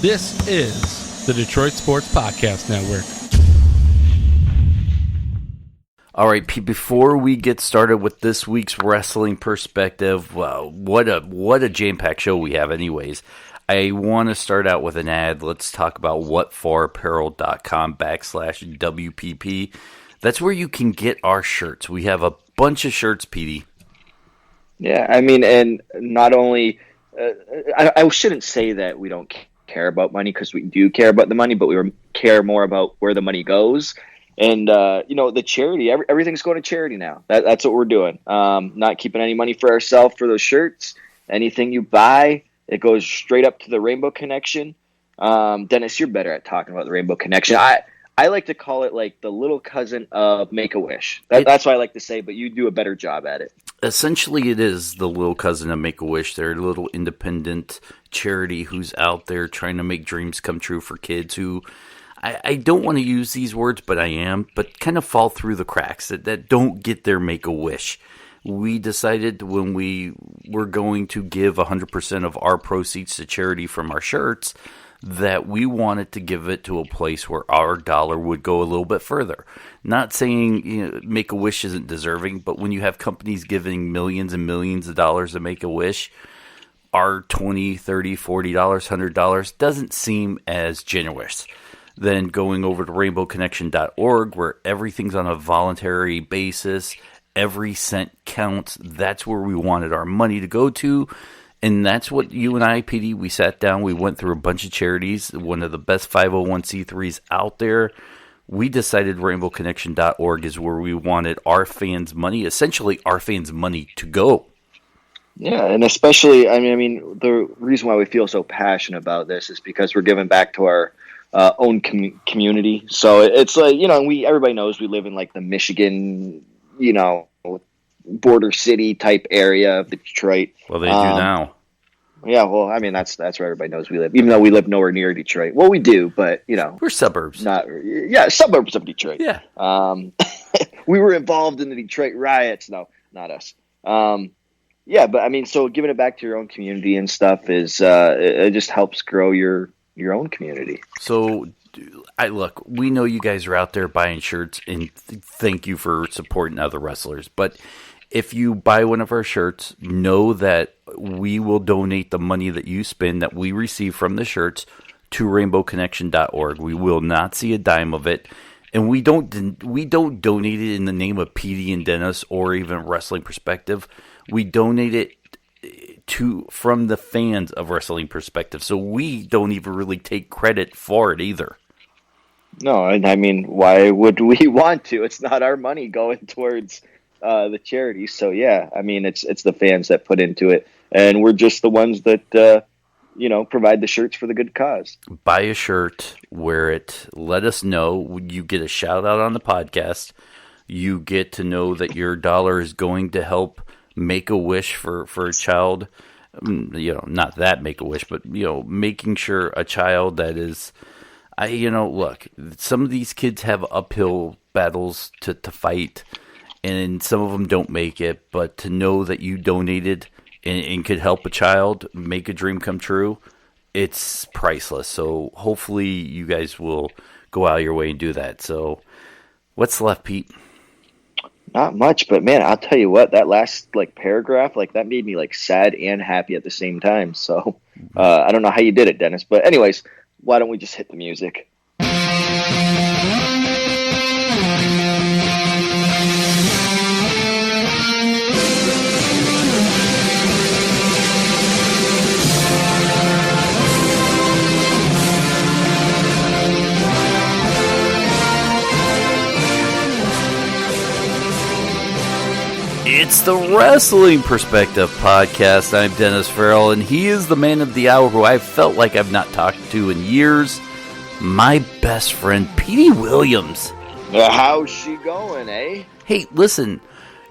This is the Detroit Sports Podcast Network. All right, Pete, before we get started with this week's wrestling perspective, what a jam-packed show we have anyways. I want to start out with an ad. Let's talk about whatfarapparel.com/WPP. That's where you can get our shirts. We have a bunch of shirts, Petey. Yeah, I mean, and not only, I shouldn't say that we don't care about money, because we do care about the money, but we care more about where the money goes. And, the charity, everything's going to charity now. That's what we're doing. Not keeping any money for ourselves for those shirts. Anything you buy, it goes straight up to the Rainbow Connection. Dennis, you're better at talking about the Rainbow Connection. I like to call it like the little cousin of Make-A-Wish. That's what I like to say, but you do a better job at it. Essentially, it is the little cousin of Make-A-Wish. They're a little independent charity who's out there trying to make dreams come true for kids who, I don't want to use these words, but I am, but kind of fall through the cracks, that don't get their Make-A-Wish. We decided when we were going to give 100% of our proceeds to charity from our shirts that we wanted to give it to a place where our dollar would go a little bit further. Not saying Make-A-Wish isn't deserving, but when you have companies giving millions and millions of dollars to Make-A-Wish, our $20, $30, $40, $100 doesn't seem as generous. Then going over to rainbowconnection.org, where everything's on a voluntary basis, every cent counts. That's where we wanted our money to go to. And that's what you and I, PD, we sat down, we went through a bunch of charities, one of the best 501c3s out there. We decided rainbowconnection.org is where we wanted our fans' money, essentially our fans' money to go. Yeah, and especially, I mean, the reason why we feel so passionate about this is because we're giving back to our own community. So it's like, everybody knows we live in like the Michigan, border city type area of Detroit. Well, they do now. Yeah, well, I mean, that's where everybody knows we live, even though we live nowhere near Detroit. Well, we do, but, we're suburbs. Suburbs of Detroit. Yeah. We were involved in the Detroit riots. No, not us. Yeah, but I mean, so giving it back to your own community and stuff is, it just helps grow your own community. So, look, we know you guys are out there buying shirts, and thank you for supporting other wrestlers. But if you buy one of our shirts, know that we will donate the money that you spend, that we receive from the shirts, to rainbowconnection.org. We will not see a dime of it. And we don't donate it in the name of Petey and Dennis or even Wrestling Perspective. We donate it from the fans of Wrestling Perspective. So we don't even really take credit for it either. No, and I mean, why would we want to? It's not our money going towards the charity. So yeah, I mean, it's the fans that put into it, and we're just the ones that provide the shirts for the good cause. Buy a shirt, wear it, let us know. You get a shout out on the podcast. You get to know that your dollar is going to help make a wish for a child. Not that make a wish, but making sure a child that is. Look, some of these kids have uphill battles to fight, and some of them don't make it, but to know that you donated and could help a child make a dream come true, it's priceless. So hopefully you guys will go out of your way and do that. So what's left, Pete? Not much, but man, I'll tell you what, that last paragraph, that made me sad and happy at the same time. So I don't know how you did it, Dennis, but anyways, why don't we just hit the music? It's the Wrestling Perspective Podcast. I'm Dennis Farrell, and he is the man of the hour who I felt like I've not talked to in years. My best friend, Petey Williams. How's she going, eh? Hey, listen,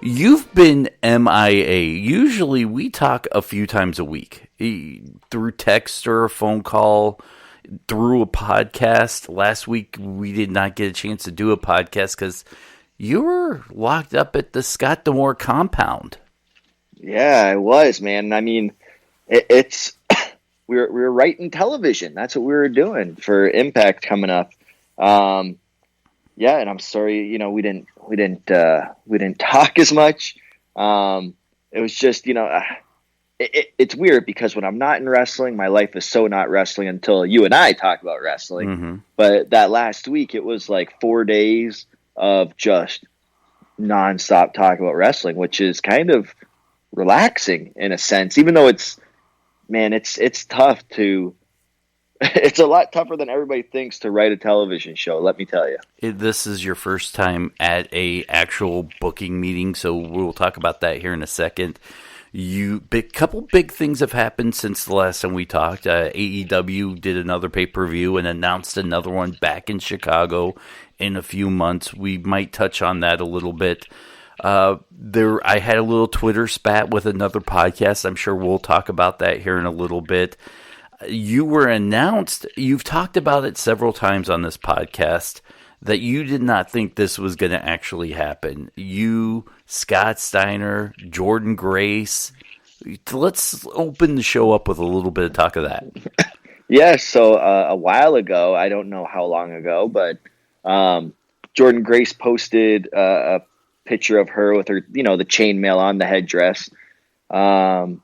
you've been MIA. Usually we talk a few times a week, through text or a phone call, through a podcast. Last week we did not get a chance to do a podcast because you were locked up at the Scott D'Amore compound. Yeah, I was, man. I mean, it's we were writing television. That's what we were doing for Impact coming up. Yeah, and I'm sorry, we didn't talk as much. It was just, it's weird because when I'm not in wrestling, my life is so not wrestling until you and I talk about wrestling. Mm-hmm. But that last week, it was like 4 days of just nonstop talk about wrestling, which is kind of relaxing in a sense, even though it's tough to. It's a lot tougher than everybody thinks to write a television show, let me tell you. This is your first time at a actual booking meeting, so we'll talk about that here in a second. Couple big things have happened since the last time we talked. AEW did another pay-per-view and announced another one back in Chicago in a few months. We might touch on that a little bit. I had a little Twitter spat with another podcast. I'm sure we'll talk about that here in a little bit. You were announced, you've talked about it several times on this podcast, that you did not think this was going to actually happen. You, Scott Steiner, Jordynne Grace. Let's open the show up with a little bit of talk of that. Yeah, so a while ago, I don't know how long ago, but Jordynne Grace posted a picture of her with her, the chainmail on, the headdress, calling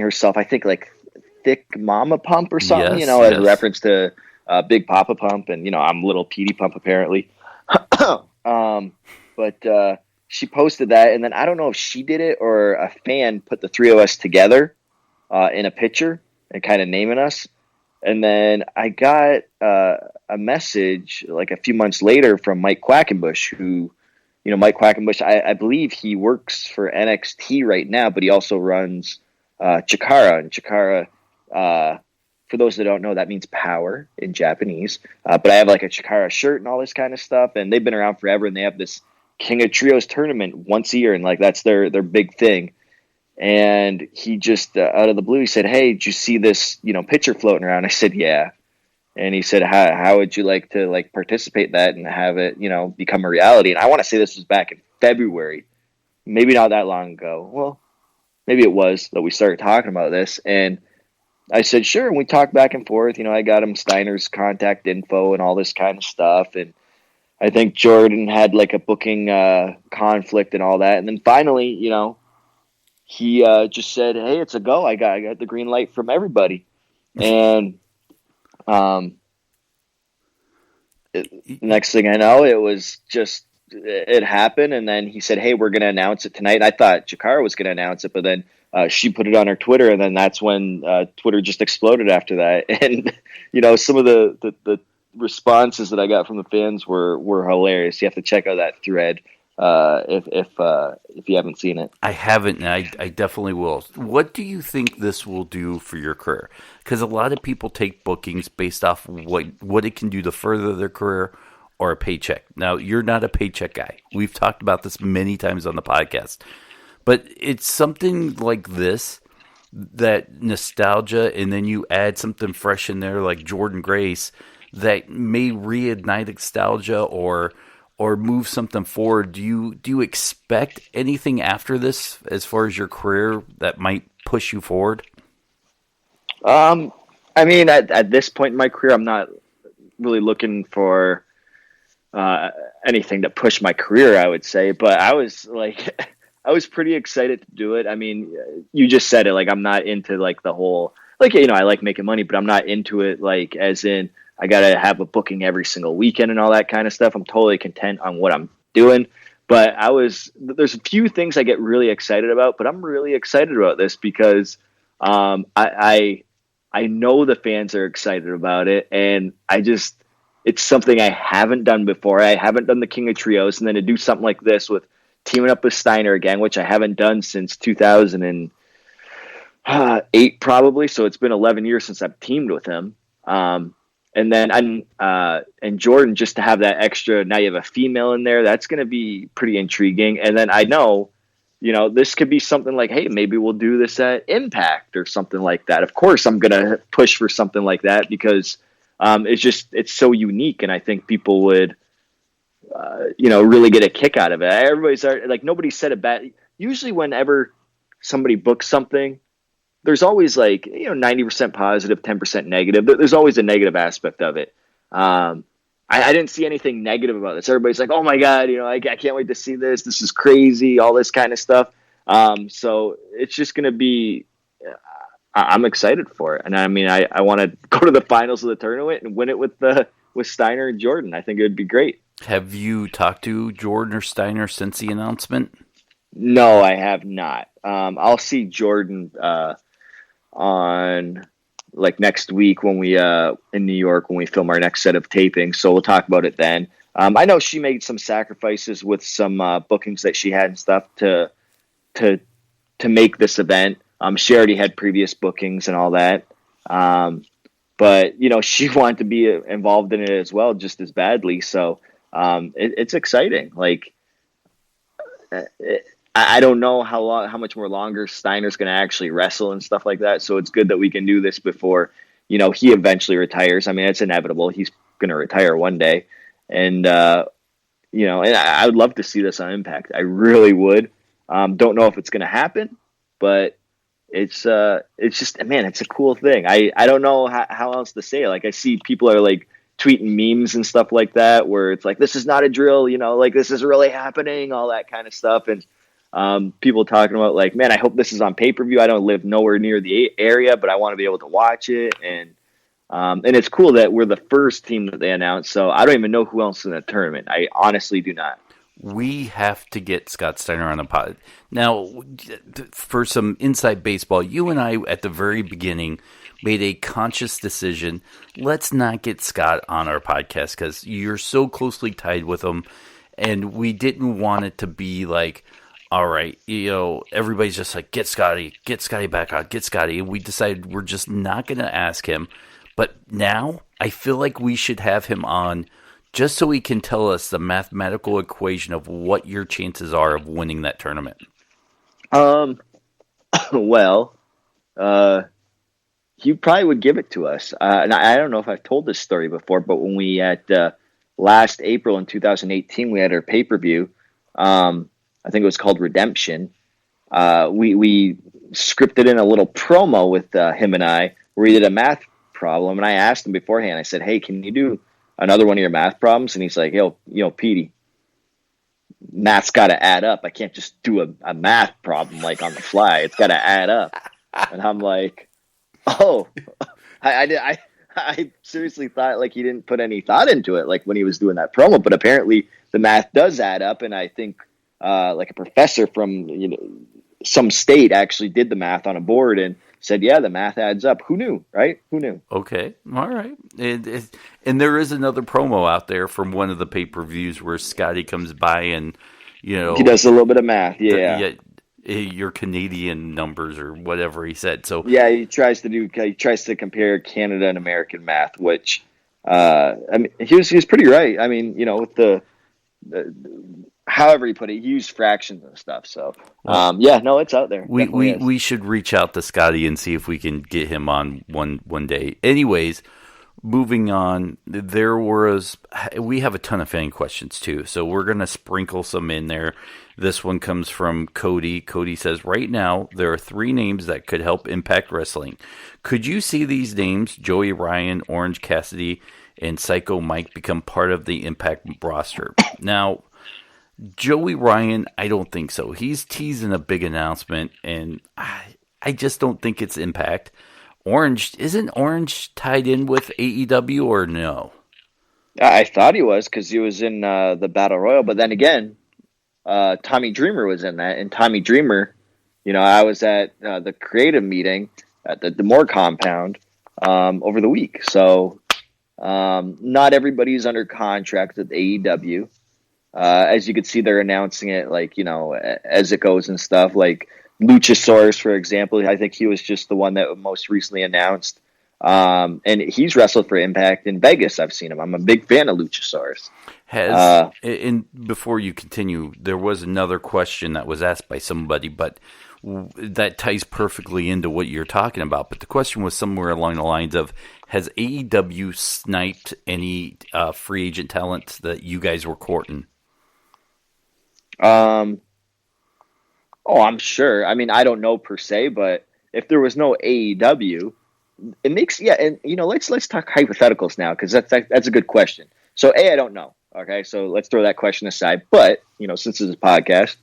herself, I think, like, Thick Mama Pump or something, yes, as a reference to Big Papa Pump, and I'm Little Petey Pump apparently. But she posted that, and then I don't know if she did it or a fan put the three of us together in a picture and kind of naming us. And then I got a message like a few months later from Mike Quackenbush, who, Mike Quackenbush, I believe he works for NXT right now, but he also runs Chikara, and Chikara, for those that don't know, that means power in Japanese. But I have like a Chikara shirt and all this kind of stuff, and they've been around forever, and they have this King of Trios tournament once a year, and like that's their big thing. And he just out of the blue, he said, "Hey, did you see this picture floating around?" I said, "Yeah." And he said, "How would you like to participate in that and have it become a reality?" And I want to say this was back in February, maybe not that long ago. Well, maybe it was that we started talking about this, and I said, sure. And we talked back and forth. I got him Steiner's contact info and all this kind of stuff. And I think Jordynne had like a booking conflict and all that. And then finally, he just said, hey, it's a go. I got the green light from everybody. And next thing I know, it was just, it happened. And then he said, hey, we're going to announce it tonight. And I thought Chikara was going to announce it, but then she put it on her Twitter, and then that's when Twitter just exploded after that. And some of the responses that I got from the fans were hilarious. You have to check out that thread if you haven't seen it. I haven't, and I definitely will. What do you think this will do for your career? Because a lot of people take bookings based off what it can do to further their career or a paycheck. Now, you're not a paycheck guy. We've talked about this many times on the podcast. But it's something like this, that nostalgia, and then you add something fresh in there like Jordynne Grace that may reignite nostalgia or move something forward. Do you expect anything after this as far as your career that might push you forward? I mean, at this point in my career, I'm not really looking for anything to push my career, I would say. But I was I was pretty excited to do it. I mean, you just said it, I'm not into the whole, I like making money, but I'm not into it as in I got to have a booking every single weekend and all that kind of stuff. I'm totally content on what I'm doing. But there's a few things I get really excited about, but I'm really excited about this because I know the fans are excited about it, and it's something I haven't done before. I haven't done the King of Trios, and then to do something like this with teaming up with Steiner again, which I haven't done since 2008 probably. So it's been 11 years since I've teamed with him. And then and Jordynne, just to have that extra, now you have a female in there, that's going to be pretty intriguing. And then I know, this could be something like, hey, maybe we'll do this at Impact or something like that. Of course, I'm going to push for something like that because it's so unique. And I think people would, really get a kick out of it. Everybody's nobody said it bad. Usually whenever somebody books something, there's always 90% positive, 10% negative. There's always a negative aspect of it. I didn't see anything negative about this. Everybody's like, oh my God, I can't wait to see this. This is crazy, all this kind of stuff. So it's just going to be, I'm excited for it. And I mean, I want to go to the finals of the tournament and win it with Steiner and Jordynne. I think it would be great. Have you talked to Jordynne or Steiner since the announcement? No, I have not. I'll see Jordynne on next week when we in New York when we film our next set of tapings. So we'll talk about it then. I know she made some sacrifices with some bookings that she had and stuff to make this event. She already had previous bookings and all that. But she wanted to be involved in it as well, just as badly. So it's exciting. I don't know how much more longer Steiner's going to actually wrestle and stuff like that. So it's good that we can do this before, he eventually retires. I mean, it's inevitable. He's going to retire one day. And, and I would love to see this on Impact. I really would. Don't know if it's going to happen, but it's just, man, it's a cool thing. I don't know how else to say it. I see people are tweeting memes and stuff like that, where it's this is not a drill, this is really happening, all that kind of stuff. And, people talking about man, I hope this is on pay-per-view. I don't live nowhere near the area, but I want to be able to watch it. And it's cool that we're the first team that they announced. So I don't even know who else in the tournament. I honestly do not. We have to get Scott Steiner on the pod. Now, for some inside baseball, you and I at the very beginning made a conscious decision. Let's not get Scott on our podcast because you're so closely tied with him. And we didn't want it to be all right, everybody's just get Scotty back on, get Scotty. And we decided we're just not going to ask him. But now I feel like we should have him on just so he can tell us the mathematical equation of what your chances are of winning that tournament. Well, he probably would give it to us. And I don't know if I've told this story before, but when we at last April in 2018, we had our pay-per-view. I think it was called Redemption. We scripted in a little promo with him and I where he did a math problem. And I asked him beforehand, I said, hey, can you do another one of your math problems? And he's like, yo, Petey, math's got to add up. I can't just do a math problem on the fly. It's got to add up. And I'm like, oh, I seriously thought he didn't put any thought into it when he was doing that promo. But apparently the math does add up. And I think a professor from some state actually did the math on a board and said, yeah, the math adds up. Who knew, right? Who knew? Okay, all right. And there is another promo out there from one of the pay-per-views where Scotty comes by and, he does a little bit of math, yeah. Your Canadian numbers or whatever he said. So yeah, he tries to compare Canada and American math, which I mean, he was pretty right. I mean, with the however he put it, he used fractions and stuff. So, it's out there. We should reach out to Scotty and see if we can get him on one day. Anyways, moving on, we have a ton of fan questions too, so we're going to sprinkle some in there. This one comes from Cody. Cody says, right now, there are 3 names that could help Impact Wrestling. Could you see these names, Joey Ryan, Orange Cassidy, and Psycho Mike, become part of the Impact roster? Now, Joey Ryan, I don't think so. He's teasing a big announcement, and I just don't think it's Impact. Isn't Orange tied in with AEW or no? I thought he was because he was in the Battle Royal, but then again, Tommy Dreamer was in that, and Tommy Dreamer, I was at the creative meeting at the Moore compound over the week, so not everybody's under contract with AEW. As you can see, they're announcing it as it goes and stuff. Luchasaurus, for example, I think he was just the one that most recently announced. And he's wrestled for Impact in Vegas. I've seen him. I'm a big fan of Luchasaurus. And before you continue, there was another question that was asked by somebody, but that ties perfectly into what you're talking about. But the question was somewhere along the lines of, has AEW sniped any free agent talent that you guys were courting? I'm sure. I mean, I don't know per se, but if there was no AEW, it makes and let's talk hypotheticals now, because that's a good question. So I don't know. Okay, so let's throw that question aside. But since it's a podcast,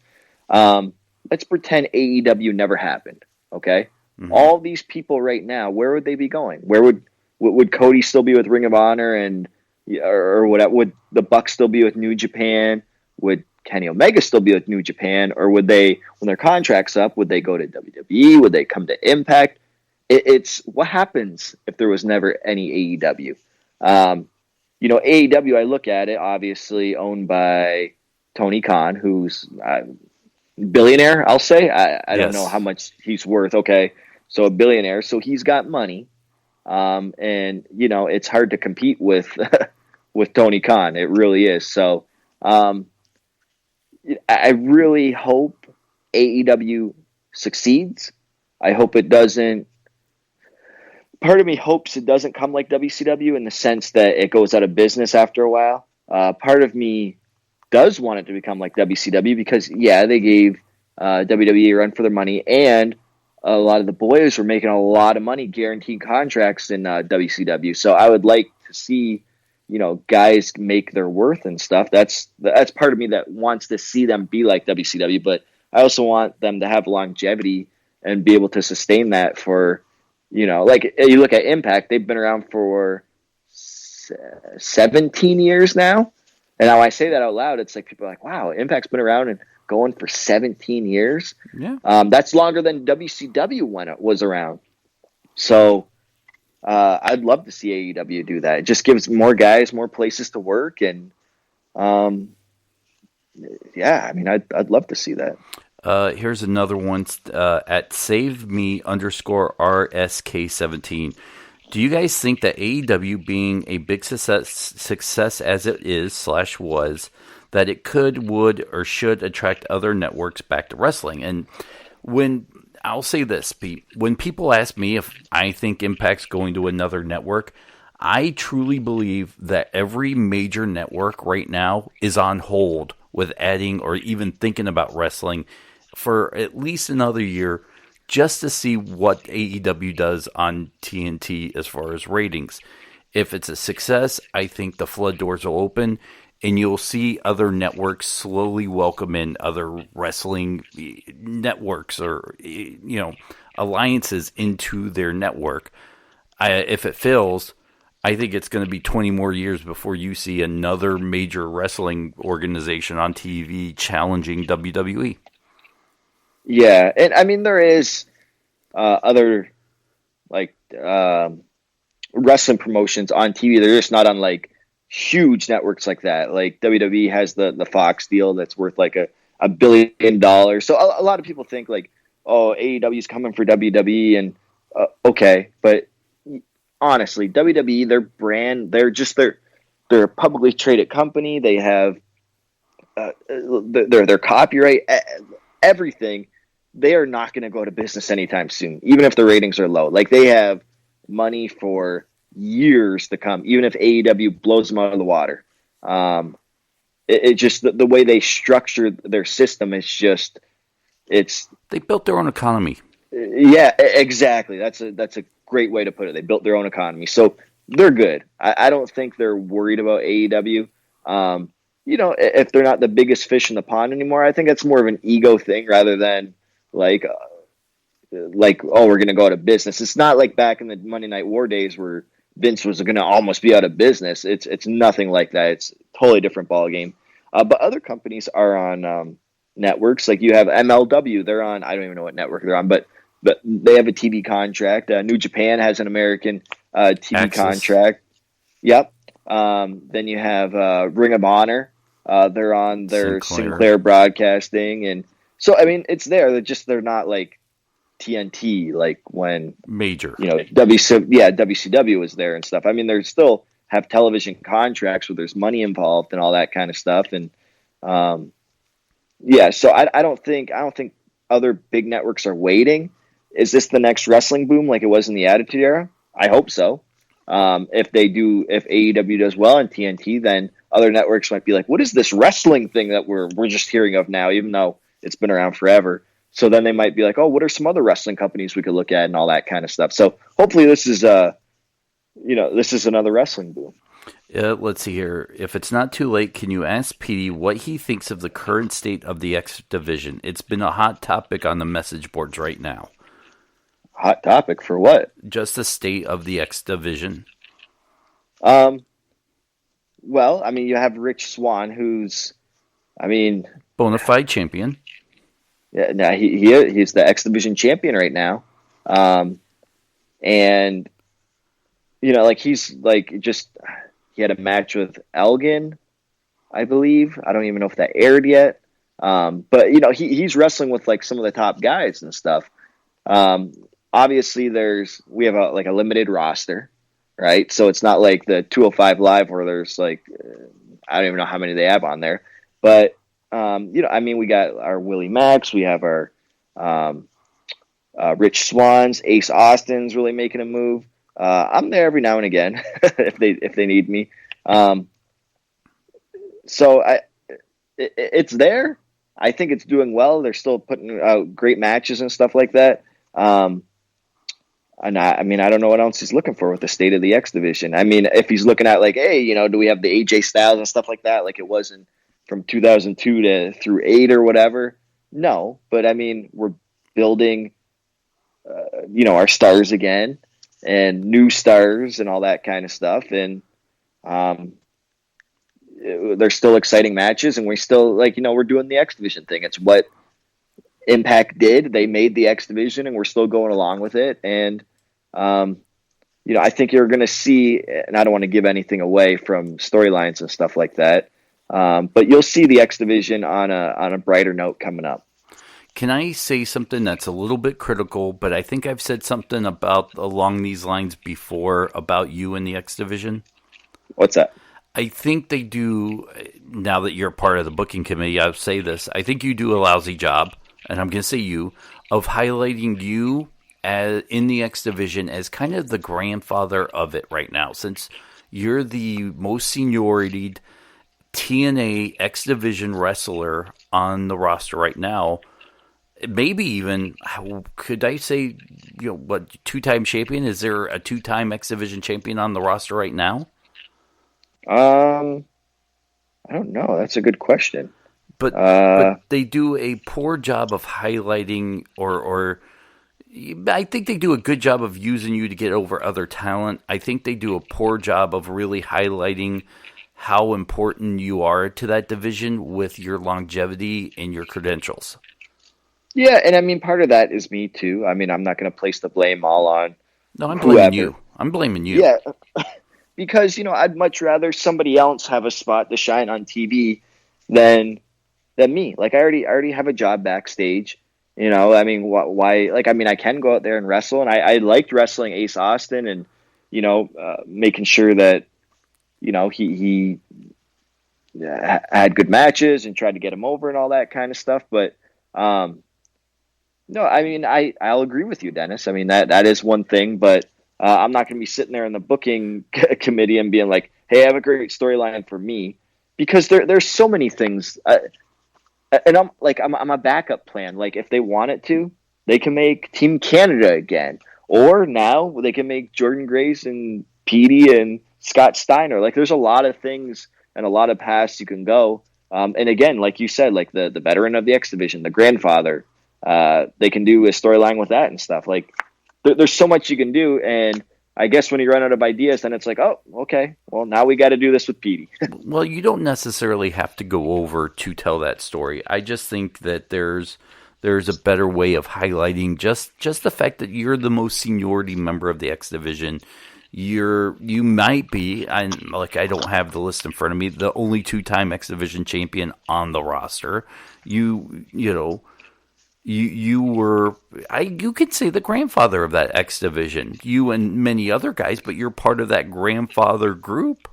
let's pretend AEW never happened. Okay, all these people right now, where would they be going? Where would Cody still be with Ring of Honor, and or what? Would the Bucks still be with New Japan? Would Kenny Omega still be with New Japan, or would they, when their contract's up, would they go to WWE? Would they come to Impact? It's what happens if there was never any AEW. AEW, I look at it, obviously owned by Tony Khan, who's a billionaire, I'll say. I don't know how much he's worth. Okay, so a billionaire, so he's got money, and it's hard to compete with with Tony Khan. It really is. So I really hope AEW succeeds. I hope it doesn't. Part of me hopes it doesn't come like WCW in the sense that it goes out of business after a while. Part of me does want it to become like WCW because, they gave WWE a run for their money, and a lot of the boys were making a lot of money, guaranteed contracts in WCW. So I would like to see, guys make their worth and stuff. That's part of me that wants to see them be like WCW, but I also want them to have longevity and be able to sustain that for, like you look at Impact, they've been around for 17 years now. And now I say that out loud, it's like people are like, wow, Impact's been around and going for 17 years. Yeah. That's longer than WCW when it was around. So I'd love to see AEW do that. It just gives more guys more places to work. And I'd love to see that. Here's another one at SaveMe_RSK17. Do you guys think that AEW being a big success as it is / was, that it could, would, or should attract other networks back to wrestling? And I'll say this, Pete, when people ask me if I think Impact's going to another network, I truly believe that every major network right now is on hold with adding or even thinking about wrestling for at least another year, just to see what AEW does on TNT as far as ratings. If it's a success, I think the flood doors will open, and you'll see other networks slowly welcome in other wrestling networks or alliances into their network. If it fails, I think it's going to be 20 more years before you see another major wrestling organization on TV challenging WWE. Yeah, and I mean there is other wrestling promotions on TV. They're just not on like huge networks like that. Like WWE has the Fox deal that's worth like $1 billion. So a lot of people think like, oh, AEW is coming for WWE, and okay, but honestly, WWE, their brand, they're a publicly traded company. They have their copyright, everything. They are not going to go to business anytime soon, even if the ratings are low. Like they have money for years to come, even if AEW blows them out of the water. It just the way they structure their system is just they built their own economy. Yeah, exactly. That's a great way to put it. They built their own economy, so they're good. I don't think they're worried about AEW. If they're not the biggest fish in the pond anymore, I think that's more of an ego thing rather than like oh, we're going to go out of business. It's not like back in the Monday Night War days where Vince was going to almost be out of business. It's nothing like that. It's a totally different ball game. But other companies are on networks. Like you have MLW. They're on, I don't even know what network they're on, but they have a TV contract. New Japan has an American TV contract. Yep. Then you have Ring of Honor. They're on their Sinclair Broadcasting, and so I mean it's there. They're not like TNT, like when major, WCW was there and stuff. I mean, they still have television contracts where there's money involved and all that kind of stuff. And so I don't think other big networks are waiting. Is this the next wrestling boom like it was in the Attitude Era? I hope so. If AEW does well in TNT, then other networks might be like, what is this wrestling thing that we're just hearing of now, even though it's been around forever? So then they might be like, oh, what are some other wrestling companies we could look at and all that kind of stuff. So hopefully this is this is another wrestling boom. Let's see here. If it's not too late, can you ask Petey what he thinks of the current state of the X Division? It's been a hot topic on the message boards right now. Hot topic for what? Just the state of the X Division. Well, I mean, you have Rich Swann, who's, bona fide champion. Yeah, now he's the X Division champion right now, and he's he had a match with Elgin, I believe. I don't even know if that aired yet, but he's wrestling with some of the top guys and stuff. Obviously, we have a limited roster, right? So it's not like the 205 Live where there's I don't even know how many they have on there, but. We got our Willie Max, we have our Rich Swans, Ace Austin's really making a move. I'm there every now and again if they need me. So it's there. I think it's doing well. They're still putting out great matches and stuff like that. And I don't know what else he's looking for with the state of the X Division. I mean, if he's looking at hey, do we have the AJ Styles and stuff like that? Like it wasn't from 2002 through 8 or whatever. No, but we're building, our stars again and new stars and all that kind of stuff. And there's still exciting matches, and we still we're doing the X Division thing. It's what Impact did. They made the X Division, and we're still going along with it. And I think you're going to see, and I don't want to give anything away from storylines and stuff like that. But you'll see the X Division on a brighter note coming up. Can I say something that's a little bit critical, but I think I've said something along these lines before about you and the X Division? What's that? I think they do, now that you're part of the booking committee, I'll say this. I think you do a lousy job, and I'm going to say you, of highlighting you in the X Division as kind of the grandfather of it right now, since you're the most seniority TNA X Division wrestler on the roster right now. Maybe even, could I say, two-time champion? Is there a two-time X Division champion on the roster right now? I don't know. That's a good question. But they do a poor job of highlighting, or I think they do a good job of using you to get over other talent. I think they do a poor job of really highlighting how important you are to that division with your longevity and your credentials. Yeah, and part of that is me too. I'm not going to place the blame all on No, I'm blaming you. I'm blaming you. Yeah, because, I'd much rather somebody else have a spot to shine on TV than me. I already have a job backstage. Why? I can go out there and wrestle, and I liked wrestling Ace Austin and, making sure that, he had good matches and tried to get him over and all that kind of stuff. But, no, I'll agree with you, Dennis. That is one thing, but I'm not going to be sitting there in the booking committee and being like, hey, I have a great storyline for me, because there's so many things. And I'm a backup plan. If they wanted to, they can make Team Canada again, or now they can make Jordynne Grace and Petey and Scott Steiner. There's a lot of things and a lot of paths you can go. And again, like you said, the veteran of the X Division, the grandfather, they can do a storyline with that and stuff. There's so much you can do. And I guess when you run out of ideas, then it's oh, okay, well, now we got to do this with Petey. Well, you don't necessarily have to go over to tell that story. I just think that there's a better way of highlighting just the fact that you're the most seniority member of the X Division. You might be, I don't have the list in front of me, the only two-time X Division champion on the roster. You could say the grandfather of that X Division. You and many other guys, but you're part of that grandfather group.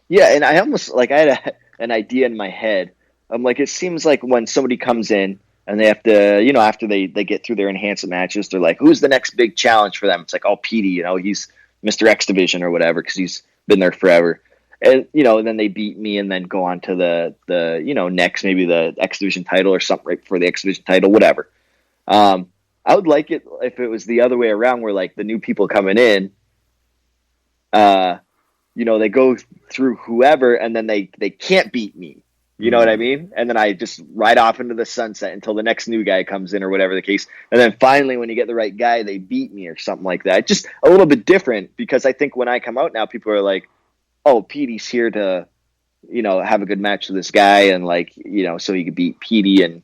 Yeah, and I almost I had an idea in my head. It seems like when somebody comes in and they have to, after they get through their enhancement matches, they're like, who's the next big challenge for them? It's oh, Petey, he's Mr. X Division or whatever, because he's been there forever. And, and then they beat me and then go on to the next, maybe the X Division title or something right before the X Division title, whatever. I would like it if it was the other way around, where like the new people coming in, they go through whoever, and then they can't beat me. You know what I mean? And then I just ride off into the sunset until the next new guy comes in or whatever the case. And then finally, when you get the right guy, they beat me or something like that. Just a little bit different, because I think when I come out now, people are like, oh, Petey's here to, have a good match with this guy, and like, so he could beat Petey and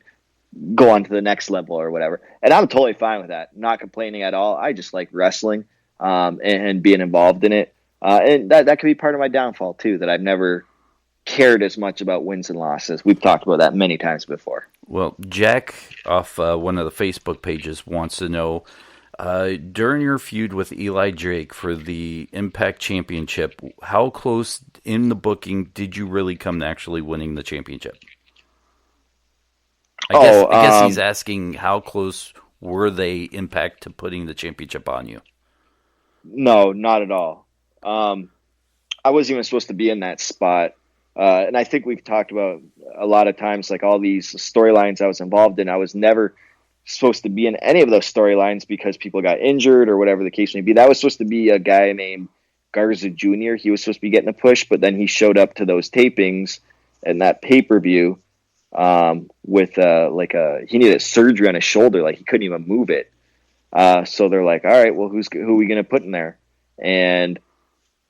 go on to the next level or whatever. And I'm totally fine with that. Not complaining at all. I just like wrestling, and being involved in it. And that could be part of my downfall too, that I've never cared as much about wins and losses. We've talked about that many times before. Well, Jack off one of the Facebook pages wants to know, during your feud with Eli Drake for the Impact Championship, how close in the booking did you really come to actually winning the championship? I guess he's asking how close were they, Impact, to putting the championship on you? No, not at all. I wasn't even supposed to be in that spot. And I think we've talked about a lot of times, like all these storylines I was involved in, I was never supposed to be in any of those storylines because people got injured or whatever the case may be. That was supposed to be a guy named Garza Jr. He was supposed to be getting a push, but then he showed up to those tapings and that pay-per-view with he needed surgery on his shoulder. Like he couldn't even move it. So they're like, all right, well, who are we going to put in there? And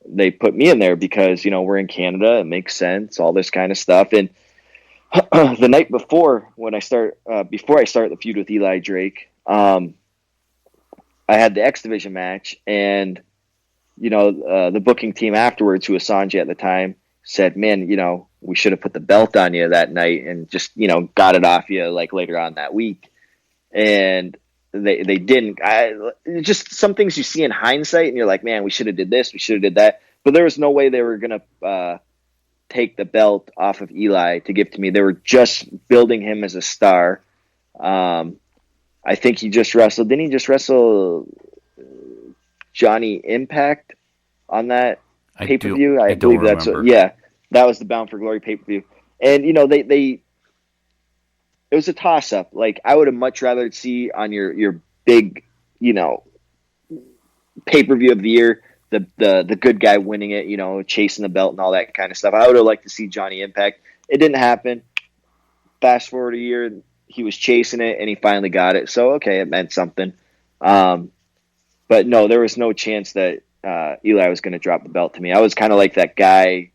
they put me in there because, we're in Canada. It makes sense, all this kind of stuff. And the night before, before I start the feud with Eli Drake, I had the X Division match, and, the booking team afterwards, who was Sanjay at the time, said, man, we should have put the belt on you that night and just, got it off you like later on that week. And they didn't. Just some things you see in hindsight and you're like, man, we should have did this, we should have did that. But there was no way they were going to take the belt off of Eli to give to me. They were just building him as a star. I think he just wrestled. Didn't he just wrestle Johnny Impact on that pay-per-view? I believe that's that was the Bound for Glory pay-per-view. And, they it was a toss-up. Like, I would have much rather see on your big, pay-per-view of the year, the good guy winning it, chasing the belt and all that kind of stuff. I would have liked to see Johnny Impact. It didn't happen. Fast forward a year, he was chasing it, and he finally got it. So, okay, it meant something. But no, there was no chance that Eli was going to drop the belt to me. I was kind of like that guy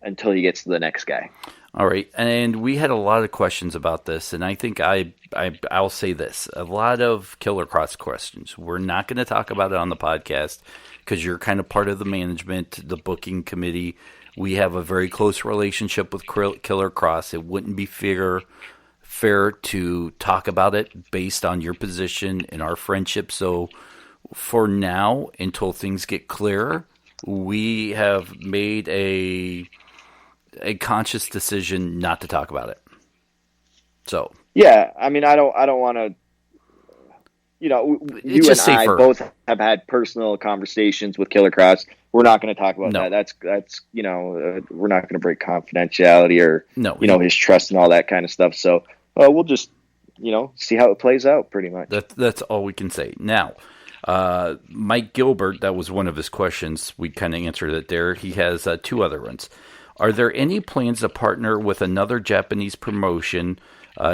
until he gets to the next guy. All right, and we had a lot of questions about this, and I think I'll say this. A lot of Killer Cross questions. We're not going to talk about it on the podcast because you're kind of part of the management, the booking committee. We have a very close relationship with Killer Cross. It wouldn't be fair to talk about it based on your position and our friendship. So for now, until things get clearer, we have made a conscious decision not to talk about it. So yeah, I mean, I don't want to. You and I both have had personal conversations with Killer Cross. We're not going to talk about that. That's we're not going to break confidentiality or his trust and all that kind of stuff. So we'll just see how it plays out. Pretty much. That's all we can say now. Mike Gilbert, that was one of his questions. We kind of answered it there. He has two other ones. Are there any plans to partner with another Japanese promotion?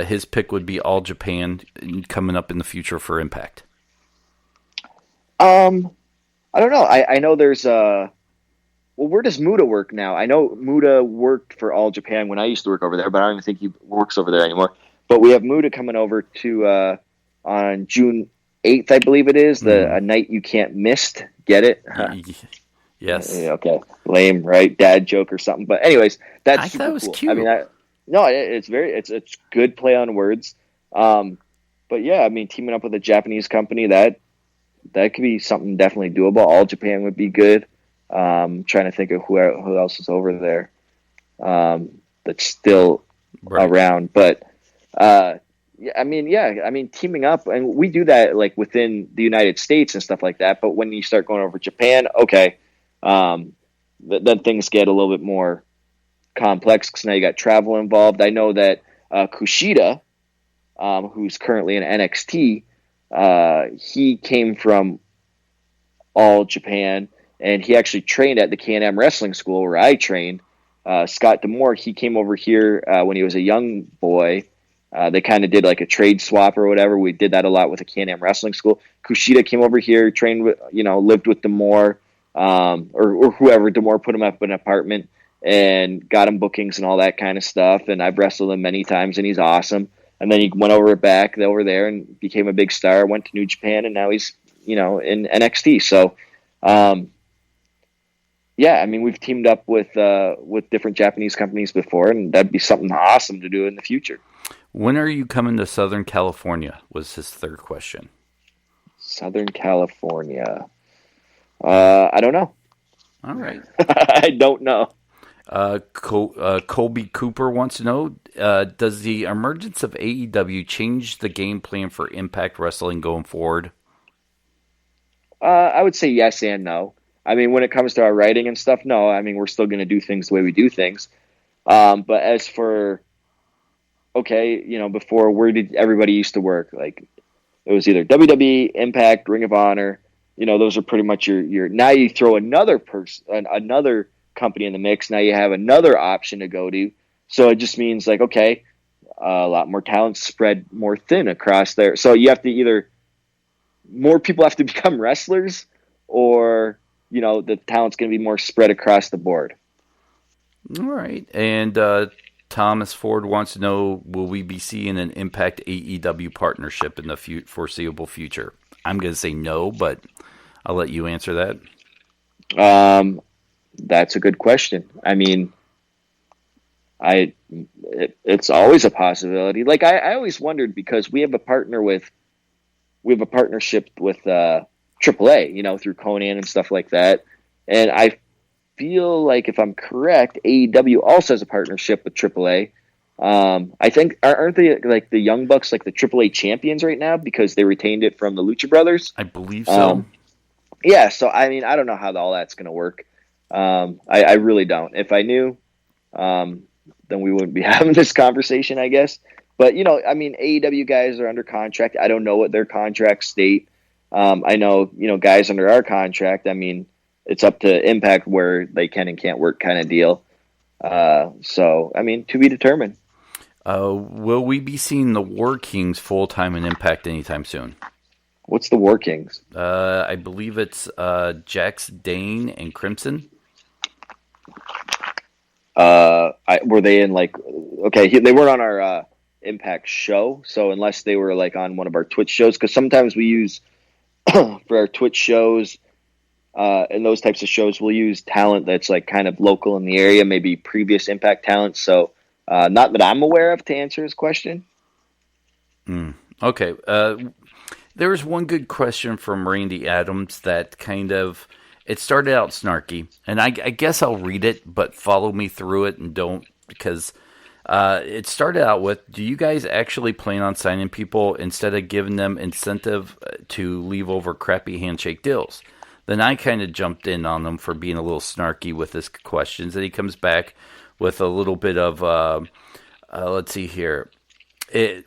His pick would be All Japan coming up in the future for Impact. I don't know. I know there's where does Muda work now? I know Muda worked for All Japan when I used to work over there, but I don't even think he works over there anymore. But we have Muda coming over to on June 8th, I believe it is, a night you can't miss. Get it? Yes. Okay. Lame, right? Dad joke or something. But anyways, that's super cool. Cute. I mean, it's good play on words. But yeah, I mean, teaming up with a Japanese company, that could be something definitely doable. All Japan would be good. Trying to think of who else is over there that's still around. But I mean, teaming up, and we do that like within the United States and stuff like that. But when you start going over Japan, okay, then things get a little bit more complex because now you got travel involved. I know that Kushida who's currently in NXT. He came from All Japan, and he actually trained at the Can-Am Wrestling School where I trained. Scott D'Amore, he came over here when he was a young boy. They kind of did like a trade swap or whatever. We did that a lot with the Can-Am Wrestling School. Kushida came over here, trained with, lived with D'Amore, or whoever. D'Amore put him up in an apartment and got him bookings and all that kind of stuff. And I've wrestled him many times, and he's awesome. And then he went over there and became a big star, went to New Japan, and now he's, in NXT. So, yeah, I mean, we've teamed up with different Japanese companies before, and that'd be something awesome to do in the future. When are you coming to Southern California? Was his third question. Southern California. I don't know. All right. I don't know. Colby Cooper wants to know, does the emergence of AEW change the game plan for Impact Wrestling going forward? I would say yes and no. I mean, when it comes to our writing and stuff, no. I mean, we're still going to do things the way we do things. But as for, before, where did everybody used to work? Like, it was either WWE, Impact, Ring of Honor. Those are pretty much your. Now you throw another another company in the mix. Now you have another option to go to. So it just means like, okay, a lot more talent spread more thin across there. So you have to either more people have to become wrestlers, or the talent's going to be more spread across the board. All right. And Thomas Ford wants to know, will we be seeing an Impact AEW partnership in the foreseeable future? I'm going to say no, but I'll let you answer that. That's a good question. I mean, it's always a possibility. Like I always wondered, because we have a partnership with AAA, through Conan and stuff like that. And I feel like, if I'm correct, AEW also has a partnership with AAA. I think, aren't they like the Young Bucks, like the AAA champions right now, because they retained it from the Lucha Brothers? I believe so. Yeah. So, I mean, I don't know how all that's going to work. I really don't. If I knew, then we wouldn't be having this conversation, I guess. But, I mean, AEW guys are under contract. I don't know what their contracts state. I know, guys under our contract, I mean, it's up to Impact where they can and can't work kind of deal. So, I mean, to be determined. Will we be seeing the War Kings full-time in Impact anytime soon? What's the War Kings? I believe it's Jax, Dane, and Crimson. Were they in they weren't on our Impact show, so unless they were like on one of our Twitch shows, because sometimes we use for our Twitch shows and those types of shows, we'll use talent that's like kind of local in the area, maybe previous Impact talent. So not that I'm aware of, to answer his question. Okay. There was one good question from Randy Adams that it started out snarky, and I guess I'll read it, but follow me through it and don't, because it started out with, do you guys actually plan on signing people instead of giving them incentive to leave over crappy handshake deals? Then I kind of jumped in on them for being a little snarky with his questions, and he comes back with a little bit of, let's see here.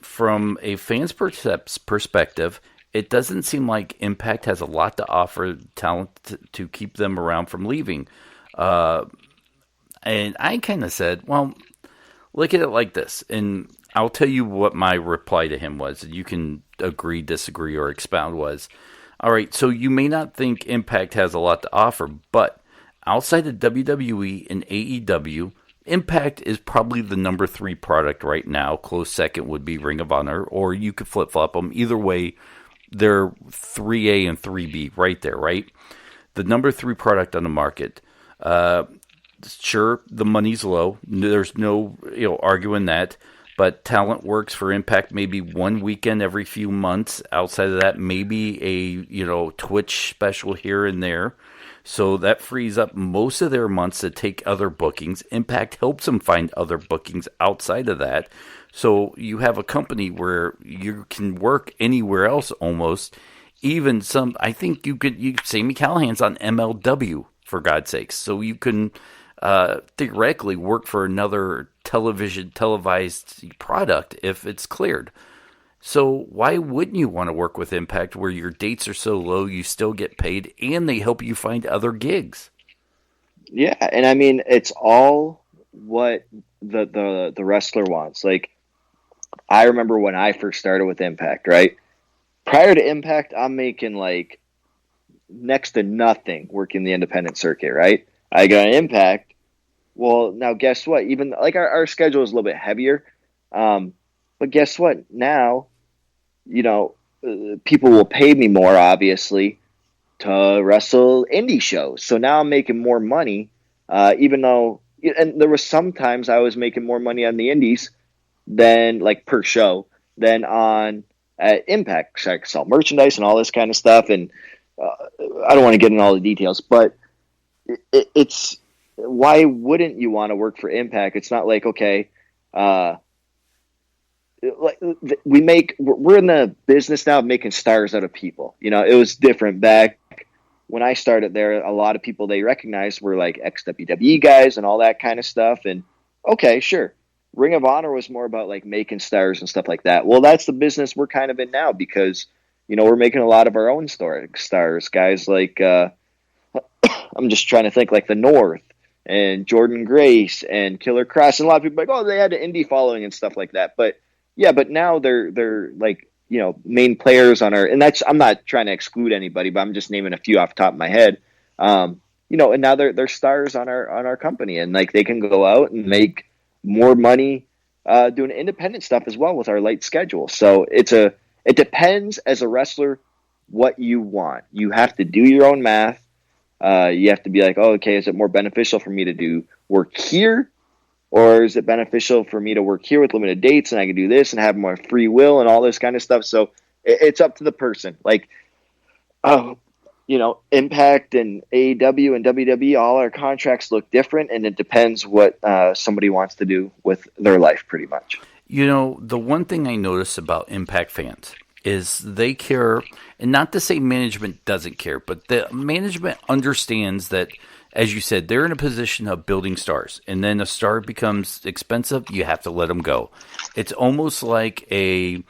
From a fan's perspective, it doesn't seem like Impact has a lot to offer talent to keep them around from leaving. And I kind of said, well, look at it like this. And I'll tell you what my reply to him was. You can agree, disagree, or expound was. All right, so you may not think Impact has a lot to offer, but outside of WWE and AEW, Impact is probably the number 3 product right now. Close second would be Ring of Honor, or you could flip-flop them. Either way, they're 3A and 3B right there, right? The number 3 product on the market. Sure, the money's low. There's no arguing that. But talent works for Impact maybe one weekend every few months. Outside of that, maybe a Twitch special here and there. So that frees up most of their months to take other bookings. Impact helps them find other bookings outside of that. So you have a company where you can work anywhere else almost. Even I think you could Sammy Callahan's on MLW, for God's sakes. So you can theoretically work for another televised product if it's cleared. So why wouldn't you want to work with Impact where your dates are so low, you still get paid, and they help you find other gigs? Yeah, and I mean it's all what the wrestler wants. Like I remember when I first started with Impact, right? Prior to Impact, I'm making like next to nothing working the independent circuit, right? I got an Impact. Well, now guess what? Even like our schedule is a little bit heavier, but guess what? Now, you know, people will pay me more, obviously, to wrestle indie shows. So now I'm making more money, even though, and there was sometimes I was making more money on the indies than like per show than on at Impact. So I could sell merchandise and all this kind of stuff. And I don't want to get into all the details, but it's why wouldn't you want to work for Impact? It's not like, okay, like we're in the business now of making stars out of people. You know, it was different back when I started there. A lot of people they recognized were like ex-WWE guys and all that kind of stuff. And okay, sure. Ring of Honor was more about like making stars and stuff like that. Well, that's the business we're kind of in now because, you know, we're making a lot of our own stars, guys like, I'm just trying to think like the North and Jordynne Grace and Killer Cross. And a lot of people are like, oh, they had an indie following and stuff like that. But yeah, but now they're like, you know, main players on our, and that's, I'm not trying to exclude anybody, but I'm just naming a few off the top of my head. You know, and now they're stars on our company and like they can go out and make more money doing independent stuff as well with our light schedule. So it depends as a wrestler what you want. You have to do your own math. You have to be like, oh, okay, is it more beneficial for me to do work here? Or is it beneficial for me to work here with limited dates and I can do this and have more free will and all this kind of stuff? So it's up to the person. Like, you know, Impact and AEW and WWE, all our contracts look different, and it depends what somebody wants to do with their life, pretty much. You know, the one thing I notice about Impact fans is they care, and not to say management doesn't care, but the management understands that, as you said, they're in a position of building stars, and then a star becomes expensive, you have to let them go. It's almost like a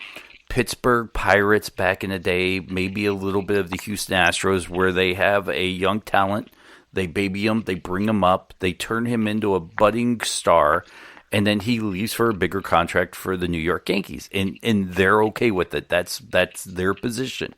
Pittsburgh Pirates back in the day, maybe a little bit of the Houston Astros, where they have a young talent, they baby him, they bring him up, they turn him into a budding star, and then he leaves for a bigger contract for the New York Yankees, and they're okay with it. That's their position.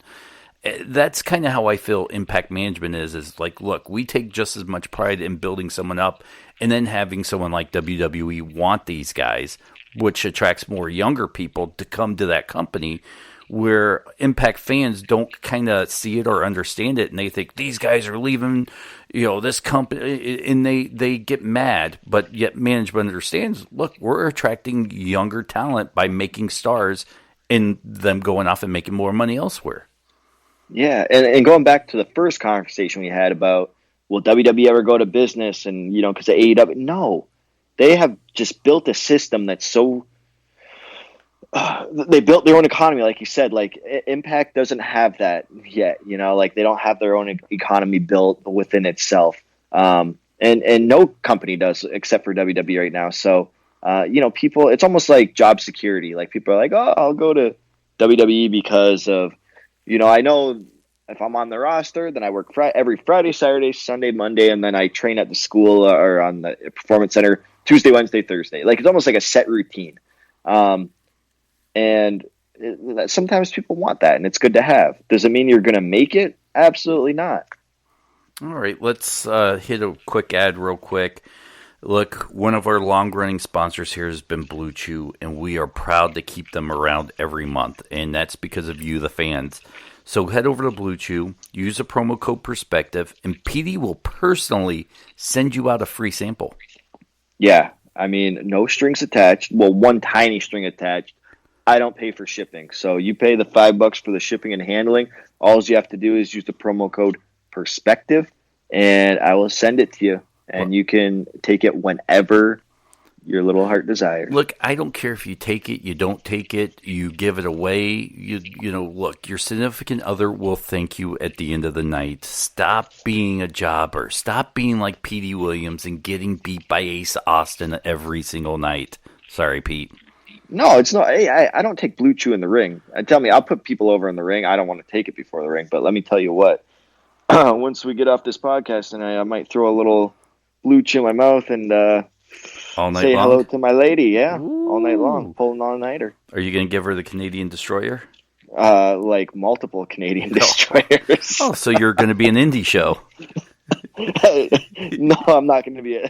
That's kind of how I feel Impact Management is like, look, we take just as much pride in building someone up and then having someone like WWE want these guys, which attracts more younger people to come to that company, where Impact fans don't kind of see it or understand it, and they think these guys are leaving, you know, this company, and they get mad. But yet management understands, look, we're attracting younger talent by making stars and them going off and making more money elsewhere. Yeah, and going back to the first conversation we had about, will WWE ever go to business? And, you know, because of AEW, no. They have just built a system that's so they built their own economy, like you said. Like Impact doesn't have that yet, you know, like they don't have their own economy built within itself. And no company does except for WWE right now. So, you know, people, it's almost like job security. Like people are like, oh, I'll go to WWE because of, you know, I know if I'm on the roster, then I work every Friday, Saturday, Sunday, Monday, and then I train at the school or on the performance center Tuesday, Wednesday, Thursday. Like it's almost like a set routine. And sometimes people want that, and it's good to have. Does it mean you're going to make it? Absolutely not. All right, let's hit a quick ad real quick. Look, one of our long-running sponsors here has been Blue Chew, and we are proud to keep them around every month, and that's because of you, the fans. So head over to Blue Chew, use the promo code Perspective, and Petey will personally send you out a free sample. Yeah, I mean, no strings attached. Well, one tiny string attached. I don't pay for shipping. So you pay the $5 for the shipping and handling. All you have to do is use the promo code Perspective, and I will send it to you. And you can take it whenever your little heart desires. Look, I don't care if you take it, you don't take it, you give it away. You know, look, your significant other will thank you at the end of the night. Stop being a jobber. Stop being like Petey Williams and getting beat by Ace Austin every single night. Sorry, Pete. No, it's not. Hey, I don't take Blue Chew in the ring. Tell me, I'll put people over in the ring. I don't want to take it before the ring, but let me tell you what. Once we get off this podcast tonight, I might throw a little Blue Chew in my mouth and All night say long? hello to my lady. Yeah, Ooh. all night long, pulling all nighter. Are you going to give her the Canadian Destroyer? Like multiple Canadian destroyers. Oh, so you're going to be an indie show. No, I'm not going to be a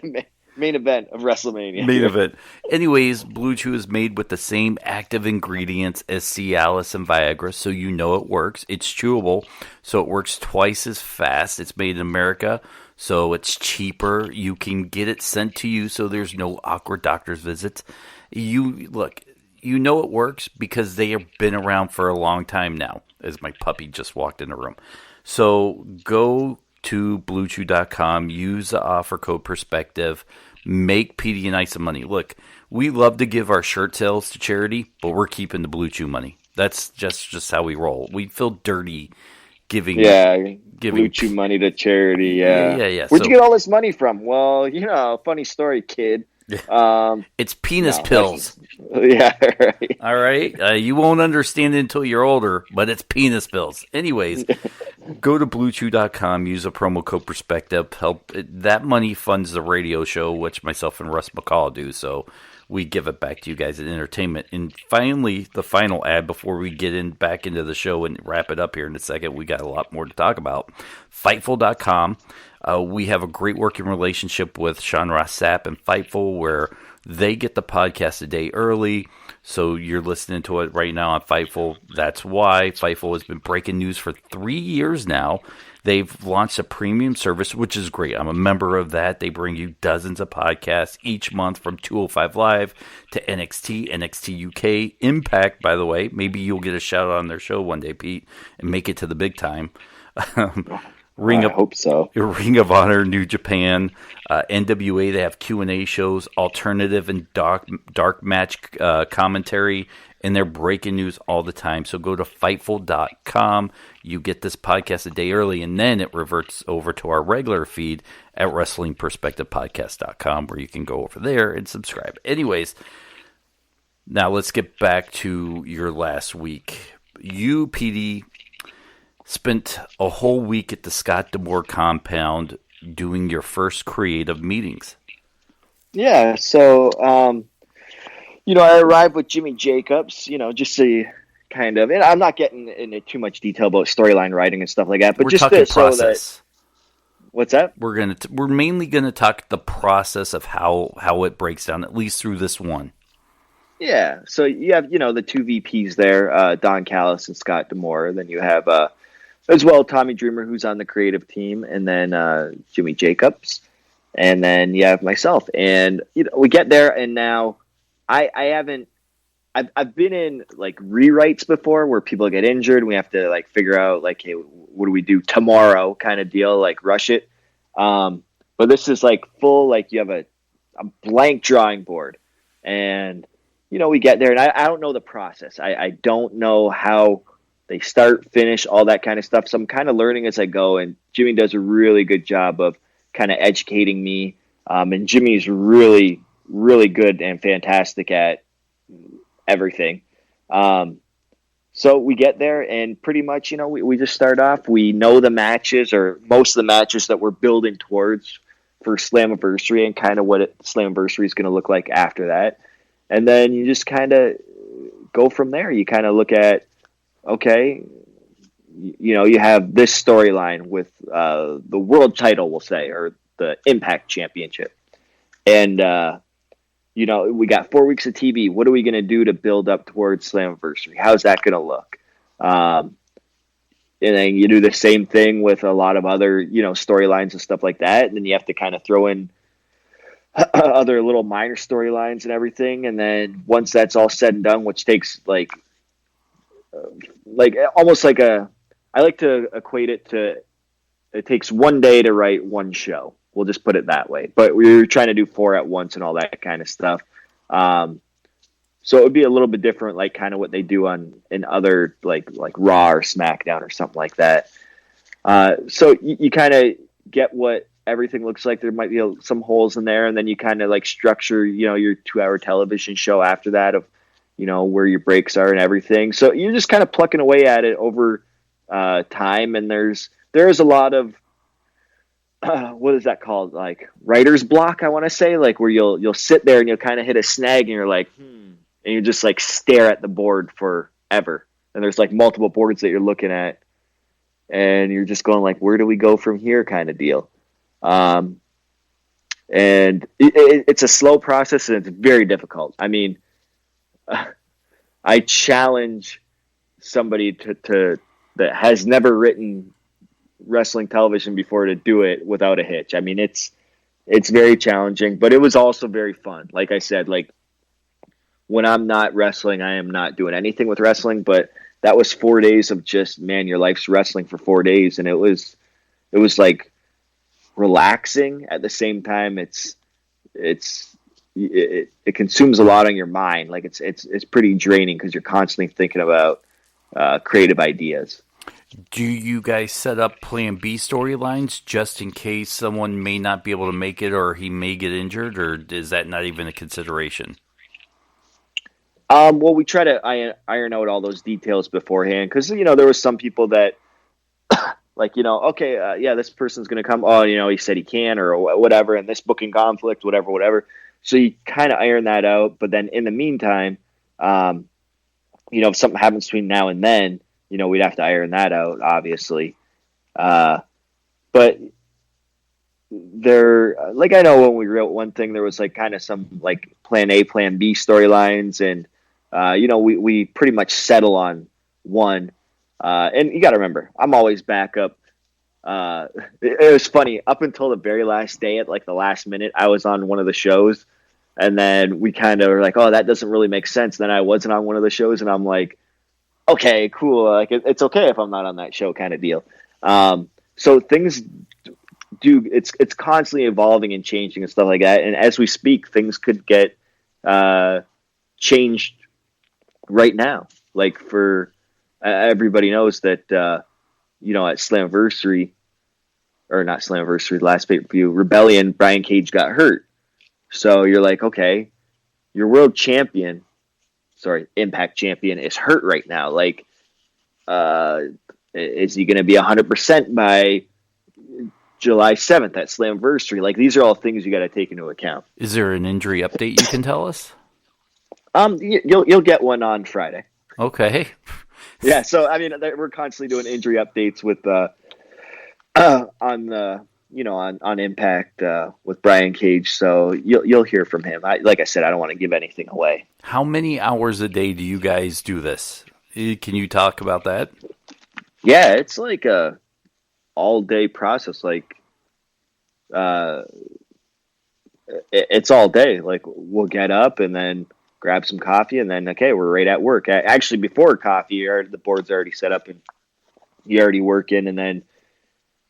main event of WrestleMania. Main event. Anyways, Blue Chew is made with the same active ingredients as Cialis and Viagra, so you know it works. It's chewable, so it works twice as fast. It's made in America, so it's cheaper. You can get it sent to you, so there's no awkward doctor's visits. You know it works because they have been around for a long time now, as my puppy just walked in the room. So go to BlueChew.com, use the offer code Perspective, make Petey and I some money. Look, we love to give our shirt sales to charity, but we're keeping the Blue Chew money. That's just how we roll. We feel dirty giving Blue Chew money to charity. Yeah. Where'd you get all this money from? Well, funny story, kid. It's penis pills. Yeah, right. All right. You won't understand it until you're older, but it's penis pills. Anyways, go to BlueChew.com, use a promo code Perspective. That money funds the radio show, which myself and Russ McCall do. So we give it back to you guys in entertainment. And finally, the final ad before we get back into the show and wrap it up here in a second. We got a lot more to talk about. Fightful.com. We have a great working relationship with Sean Ross Sapp and Fightful, where they get the podcast a day early. So you're listening to it right now on Fightful. That's why Fightful has been breaking news for 3 years now. They've launched a premium service, which is great. I'm a member of that. They bring you dozens of podcasts each month, from 205 Live to NXT, NXT UK, Impact, by the way. Maybe you'll get a shout out on their show one day, Pete, and make it to the big time. I hope so. Ring of Honor, New Japan, NWA. They have Q&A shows, alternative and dark match commentary, and they're breaking news all the time. So go to Fightful.com. You get this podcast a day early, and then it reverts over to our regular feed at WrestlingPerspectivePodcast.com, where you can go over there and subscribe. Anyways, now let's get back to your last week. You, PD, spent a whole week at the Scott D'Amore compound doing your first creative meetings. Yeah, so, I arrived with Jimmy Jacobs, just so kind of, and I'm not getting into too much detail about storyline writing and stuff like that, but we're just talking process. So that, what's that? We're mainly gonna talk the process of how it breaks down, at least through this one. Yeah, so you have, the two VPs there, Don Callis and Scott D'Amore, then you have, as well, Tommy Dreamer, who's on the creative team, and then Jimmy Jacobs, and then you have myself. And we get there, and now I've been in like rewrites before where people get injured, and we have to like figure out like, hey, what do we do tomorrow, kind of deal, like rush it. But this is like full, like you have a blank drawing board, and we get there, and I don't know the process. I don't know how they start, finish, all that kind of stuff. So I'm kind of learning as I go, and Jimmy does a really good job of kind of educating me. And Jimmy's really, really good and fantastic at everything. So we get there, and pretty much, we just start off. We know the matches, or most of the matches that we're building towards for Slammiversary, and kind of what Slammiversary is going to look like after that. And then you just kind of go from there. You kind of look at, okay, you have this storyline with the world title, we'll say, or the Impact Championship. And, we got 4 weeks of TV. What are we going to do to build up towards Slammiversary? How's that going to look? And then you do the same thing with a lot of other, storylines and stuff like that. And then you have to kind of throw in other little minor storylines and everything. And then once that's all said and done, which takes like almost like I like to equate it to, it takes 1 day to write one show. We'll just put it that way. But we were trying to do 4 at once and all that kind of stuff. So it would be a little bit different, like kind of what they do in other like Raw or SmackDown or something like that. So you kind of get what everything looks like. There might be some holes in there, and then you kind of like structure, your 2-hour television show after that of, where your breaks are and everything. So you're just kind of plucking away at it over time. And there's a lot of, what is that called? Like writer's block, I want to say, like where you'll sit there and you'll kind of hit a snag and you're like, and you just like stare at the board forever. And there's like multiple boards that you're looking at and you're just going like, where do we go from here kind of deal. And it's a slow process and it's very difficult. I mean, I challenge somebody to that has never written wrestling television before to do it without a hitch. I mean, it's very challenging, but it was also very fun. Like I said, like when I'm not wrestling, I am not doing anything with wrestling, but that was 4 days of just, man, your life's wrestling for 4 days. And it was like relaxing at the same time. It consumes a lot on your mind. Like it's pretty draining because you're constantly thinking about creative ideas. Do you guys set up plan B storylines just in case someone may not be able to make it or he may get injured, or is that not even a consideration? Well, we try to iron out all those details beforehand because, there was some people that like, okay, yeah, this person's going to come. Oh, he said he can or whatever. And this booking conflict, whatever. So you kind of iron that out. But then in the meantime, if something happens between now and then, we'd have to iron that out, obviously. But there, like, I know when we wrote one thing, there was like kind of some like plan A, plan B storylines. And, we pretty much settle on one. And you got to remember, I'm always backup. It was funny up until the very last day at like the last minute, I was on one of the shows and then we kind of were like, oh, that doesn't really make sense. Then I wasn't on one of the shows and I'm like, okay, cool. Like it's okay if I'm not on that show kind of deal. So things it's constantly evolving and changing and stuff like that. And as we speak, things could get, changed right now. Like for, everybody knows that, at Slamversary, or not Slamversary, last pay-per-view, Rebellion, Brian Cage got hurt. So you're like, okay, your world champion, Impact champion is hurt right now. Like, is he going to be 100% by July 7th at Slamversary? Like, these are all things you got to take into account. Is there an injury update you can tell us? You'll get one on Friday. Okay. Yeah, so I mean, we're constantly doing injury updates with on Impact with Brian Cage. So you'll hear from him. Like I said, I don't want to give anything away. How many hours a day do you guys do this? Can you talk about that? Yeah, it's like a all day process. Like, it's all day. Like we'll get up and then grab some coffee, and then, okay, we're right at work. Actually, before coffee, the board's already set up, and you already work in, and then,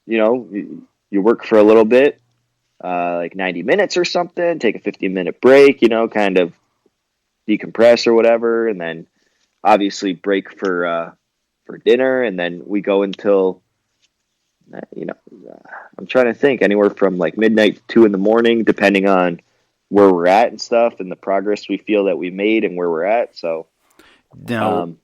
you work for a little bit, like 90 minutes or something, take a 15-minute break, kind of decompress or whatever, and then obviously break for dinner, and then we go until, I'm trying to think, anywhere from like midnight to 2 in the morning, depending on where we're at and stuff and the progress we feel that we made and where we're at. So now,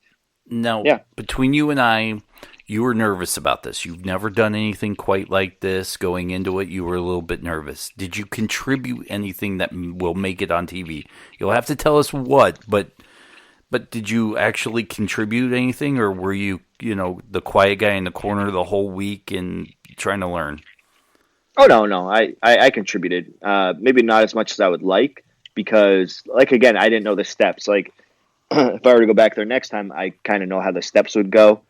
yeah. Between you and I, you were nervous about this. You've never done anything quite like this. Going into it, you were a little bit nervous. Did you contribute anything that will make it on TV? You'll have to tell us what, but did you actually contribute anything, or were you, the quiet guy in the corner the whole week and trying to learn? Oh, no. I contributed. Maybe not as much as I would like because, like, again, I didn't know the steps. Like, if I were to go back there next time, I kind of know how the steps would go.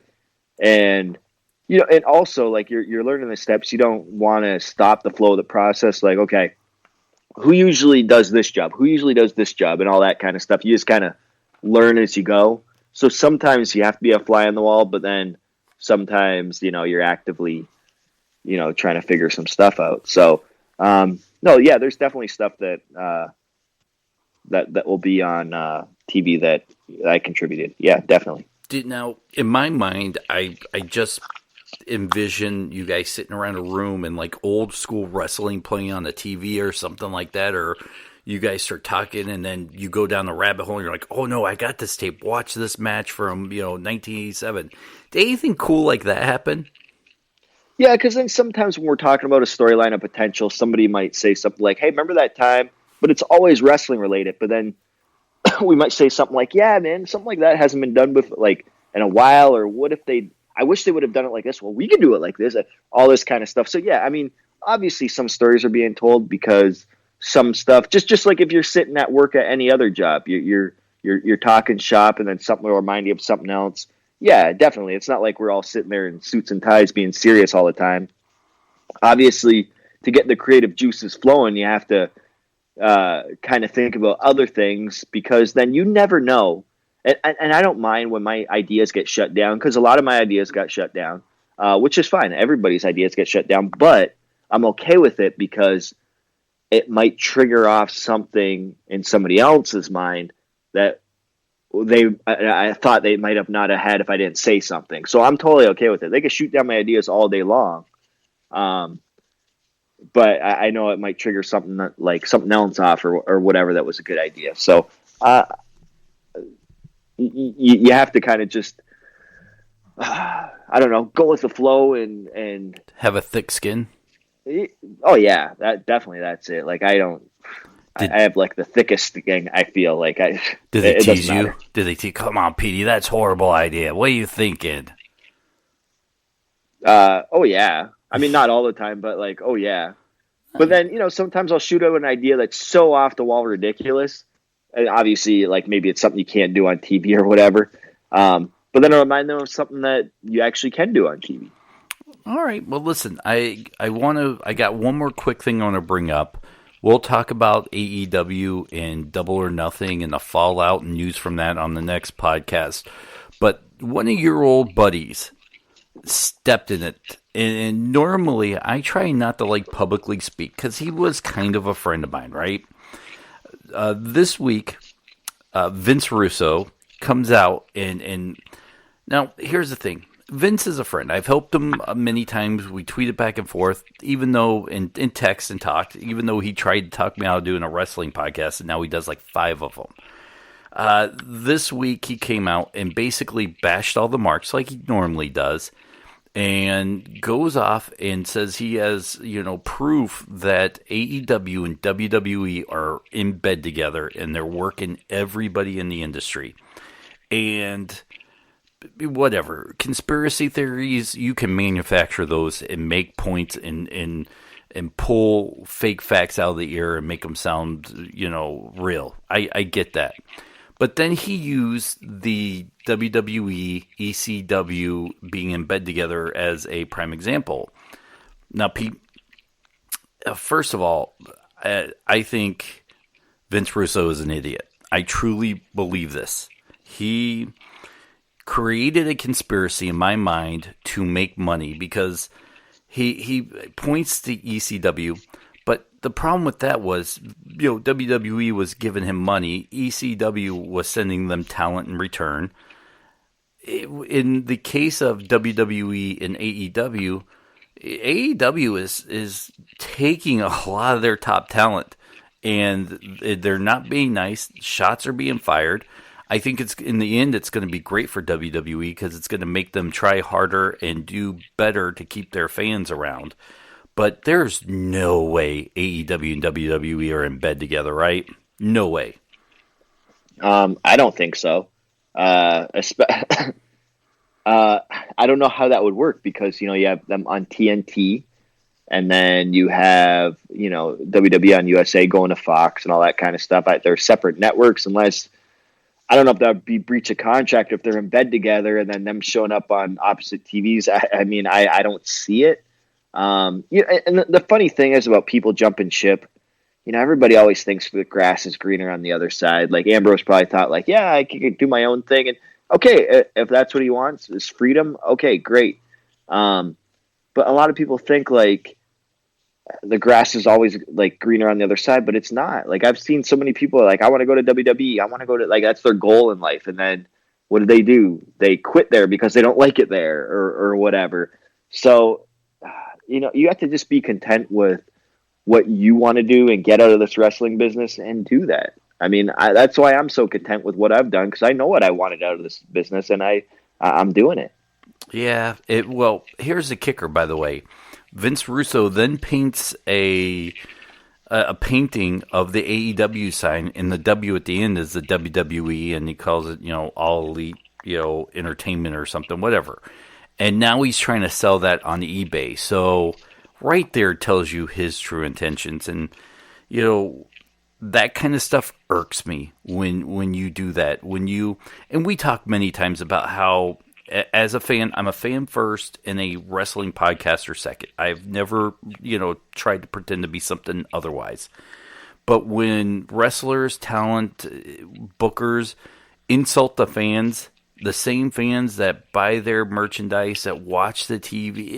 And, and also, like, you're learning the steps. You don't want to stop the flow of the process. Like, okay, who usually does this job? Who usually does this job? And all that kind of stuff. You just kind of learn as you go. So sometimes you have to be a fly on the wall, but then sometimes, you're actively trying to figure some stuff out. So, no, yeah, there's definitely stuff that will be on TV that I contributed. Yeah, definitely. Now, in my mind, I just envision you guys sitting around a room and like old school wrestling playing on the TV or something like that, or you guys start talking, and then you go down the rabbit hole, and you're like, oh, no, I got this tape. Watch this match from, 1987. Did anything cool like that happen? Yeah, because then sometimes when we're talking about a storyline of potential, somebody might say something like, hey, remember that time? But it's always wrestling related. But then we might say something like, yeah, man, something like that hasn't been done with like in a while. Or what if I wish they would have done it like this. Well, we can do it like this, all this kind of stuff. So yeah, I mean, obviously some stories are being told because some stuff, just like if you're sitting at work at any other job, you're talking shop and then something will remind you of something else. Yeah, definitely. It's not like we're all sitting there in suits and ties being serious all the time. Obviously, to get the creative juices flowing, you have to kind of think about other things, because then you never know. And I don't mind when my ideas get shut down, because a lot of my ideas got shut down, which is fine. Everybody's ideas get shut down, but I'm okay with it because it might trigger off something in somebody else's mind that I thought they might have not have had if I didn't say something. So I'm totally okay with it. They can shoot down my ideas all day long. But I know it might trigger something like something else off or whatever that was a good idea. So you have to kind of just, I don't know, go with the flow and have a thick skin. Oh yeah, that's it. Like I have like the thickest skin. I feel like Did they tease you? Did they tease? Come on, Petey, that's a horrible idea. What are you thinking? Oh yeah. I mean, not all the time, but like, oh yeah. But then, sometimes I'll shoot out an idea that's so off the wall ridiculous. And obviously, like maybe it's something you can't do on TV or whatever. But then I'll remind them of something that you actually can do on TV. All right. Well, listen, I got one more quick thing I want to bring up. We'll talk about AEW and Double or Nothing and the fallout and news from that on the next podcast. But one of your old buddies stepped in it. And normally I try not to publicly speak because he was kind of a friend of mine, right? This week, Vince Russo comes out and now here's the thing. Vince is a friend. I've helped him many times. We tweeted back and forth, even though in text and talked, even though he tried to talk me out of doing a wrestling podcast, and now he does 5 of them. This week he came out and basically bashed all the marks like he normally does, and goes off and says he has, proof that AEW and WWE are in bed together and they're working everybody in the industry. And whatever, conspiracy theories, you can manufacture those and make points and pull fake facts out of the air and make them sound, real. I get that. But then he used the WWE, ECW being in bed together as a prime example. Now, Pete, first of all, I think Vince Russo is an idiot. I truly believe this. He created a conspiracy in my mind to make money because he points to ECW. But the problem with that was, WWE was giving him money. ECW was sending them talent in return. In the case of WWE and AEW, AEW is taking a lot of their top talent, and they're not being nice. Shots are being fired. I think in the end, it's going to be great for WWE because it's going to make them try harder and do better to keep their fans around. But there's no way AEW and WWE are in bed together, right? No way. I don't think so. I don't know how that would work because, you have them on TNT and then you have, WWE on USA going to Fox and all that kind of stuff. They're separate networks unless, I don't know if that would be breach of contract if they're in bed together and then them showing up on opposite TVs. I don't see it. And the funny thing is about people jumping ship, everybody always thinks the grass is greener on the other side. Like Ambrose probably thought yeah, I can do my own thing. And okay, if that's what he wants is freedom. Okay, great. But a lot of people think the grass is always greener on the other side, but it's not. I've seen so many people I want to go to WWE. I want to go to that's their goal in life. And then what do? They quit there because they don't like it there or whatever. So, you have to just be content with what you want to do and get out of this wrestling business and do that. I mean, that's why I'm so content with what I've done, because I know what I wanted out of this business, and I'm doing it. Yeah. Well, here's the kicker, by the way. Vince Russo then paints a painting of the AEW sign, and the W at the end is the WWE, and he calls it, All Elite, Entertainment or something, whatever. And now he's trying to sell that on eBay. So right there tells you his true intentions. And, that kind of stuff irks me when you do that. And we talk many times about how, as a fan, I'm a fan first and a wrestling podcaster second. I've never, tried to pretend to be something otherwise. But when wrestlers, talent, bookers insult the fans, the same fans that buy their merchandise, that watch the TV,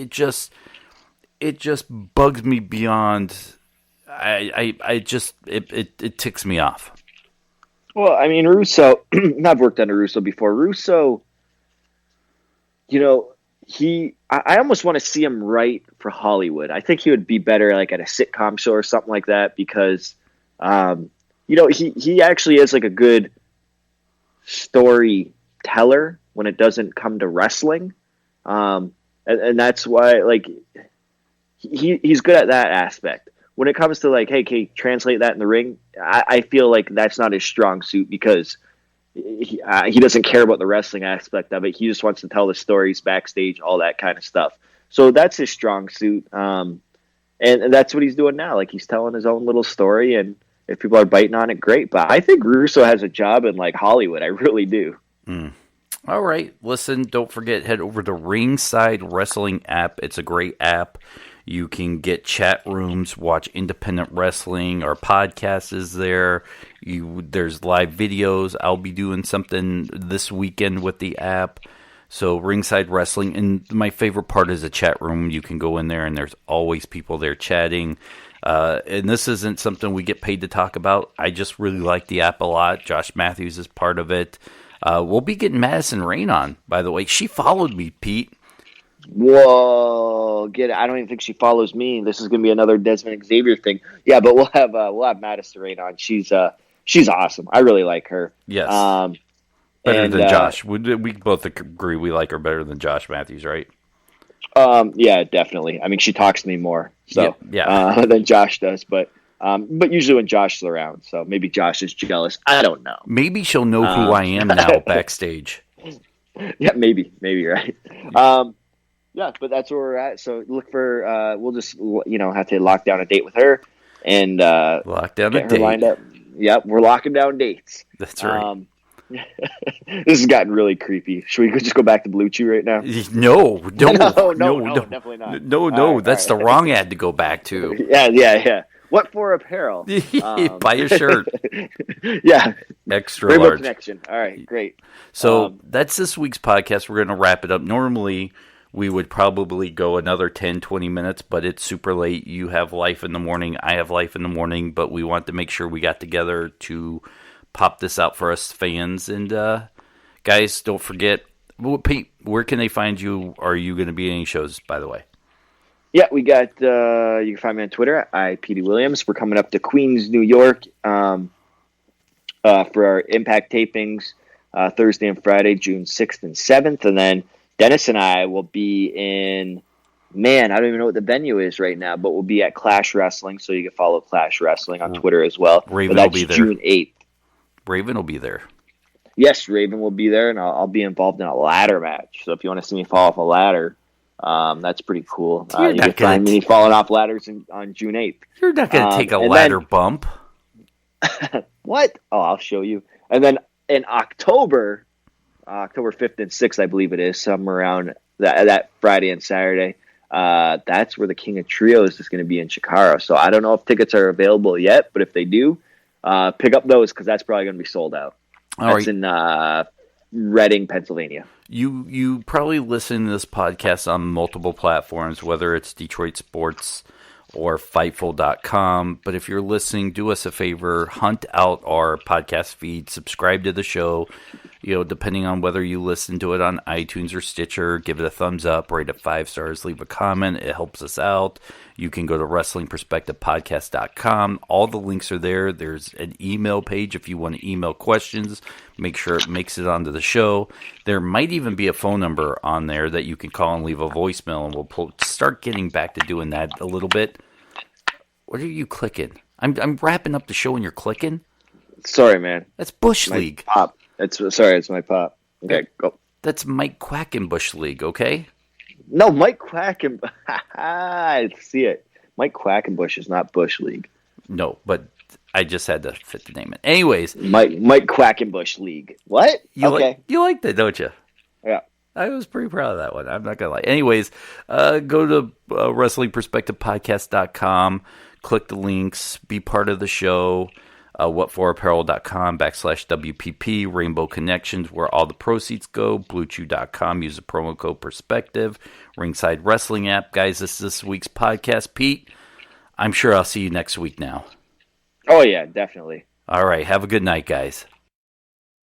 it just bugs me beyond. It ticks me off. Well, I mean, Russo, I've worked under Russo before. Russo, I almost want to see him write for Hollywood. I think he would be better like at a sitcom show or something like that, because, he actually is like a good storyteller when it doesn't come to wrestling. And that's why, like, he's good at that aspect. When it comes to like, hey, can you translate that in the ring? I feel like that's not his strong suit, because he doesn't care about the wrestling aspect of it. He just wants to tell the stories backstage, all that kind of stuff. So that's his strong suit. And that's what he's doing now. Like, he's telling his own little story, and if people are biting on it, great. But I think Russo has a job in like Hollywood. I really do. All right. Listen, don't forget, head over to Ringside Wrestling app. It's a great app. You can get chat rooms, watch independent wrestling. Our podcast is there. There's live videos. I'll be doing something this weekend with the app. So Ringside Wrestling. And my favorite part is a chat room. You can go in there, and there's always people there chatting. And this isn't something we get paid to talk about. I just really like the app a lot. Josh Matthews is part of it. We'll be getting Madison Rain on, by the way. She followed me, Pete. Whoa, get it. I don't even think she follows me. This is going to be another Desmond Xavier thing. Yeah, but we'll have Madison Rain on. She's awesome. I really like her. Yes. Better than Josh. We both agree we like her better than Josh Matthews, right? Yeah, definitely. I mean, she talks to me more than Josh does, but usually when Josh is around, so maybe Josh is jealous. I don't know. Maybe she'll know who I am now backstage. Yeah, maybe, right. Yeah, but that's where we're at. So look for we'll just have to lock down a date with her and lock down a date. Lined up. Yep, we're locking down dates. That's right. This has gotten really creepy. Should we just go back to Blue Chew right now? No, no, definitely not. No, that's the wrong ad to go back to. Yeah. What for apparel? Buy a shirt. Yeah. Extra Rainbow large. Connection. All right, great. So that's this week's podcast. We're going to wrap it up. Normally, we would probably go another 10, 20 minutes, but it's super late. You have life in the morning. I have life in the morning, but we want to make sure we got together to pop this out for us fans. And guys, don't forget, Pete, where can they find you? Are you going to be at any shows, by the way? Yeah, we got, you can find me on Twitter at Petey Williams. We're coming up to Queens, New York for our Impact tapings Thursday and Friday, June 6th and 7th. And then Dennis and I will be in, I don't even know what the venue is right now, but we'll be at Clash Wrestling, so you can follow Clash Wrestling on Twitter as well. Raven will be there. June 8th. Raven will be there. Yes, Raven will be there, and I'll be involved in a ladder match. So if you want to see me fall off a ladder, that's pretty cool. You can find me falling off ladders on June 8th. You're not going to take a ladder bump. What? Oh, I'll show you. And then in October 5th and 6th, I believe it is, somewhere around that Friday and Saturday, that's where the King of Trios is going to be in Chicago. So I don't know if tickets are available yet, but if they do, pick up those, because that's probably going to be sold out. That's in Reading, Pennsylvania. You probably listen to this podcast on multiple platforms, whether it's Detroit Sports or Fightful.com. But if you're listening, do us a favor, hunt out our podcast feed, subscribe to the show. depending on whether you listen to it on iTunes or Stitcher, give it a thumbs up, rate it 5 stars, leave a comment. It helps us out. You can go to WrestlingPerspectivePodcast.com. All the links are there. There's an email page if you want to email questions. Make sure it makes it onto the show. There might even be a phone number on there that you can call and leave a voicemail, and we'll start getting back to doing that a little bit. What are you clicking? I'm wrapping up the show and you're clicking? Sorry, man. That's Bush League. Pop. It's my pop. Okay, go. That's Mike Quackenbush League, okay? No, Mike Quacken. I see it. Mike Quackenbush is not Bush League. No, but I just had to fit the name in. Anyways. Mike Quackenbush League. What? Okay. You liked it, don't you? Yeah. I was pretty proud of that one. I'm not going to lie. Anyways, go to WrestlingPerspectivePodcast.com. Click the links. Be part of the show. whatforapparel.com/WPP, Rainbow Connections, where all the proceeds go, BlueChew.com, use the promo code Perspective, Ringside Wrestling app. Guys, this is this week's podcast. Pete, I'm sure I'll see you next week now. Oh, yeah, definitely. All right, have a good night, guys.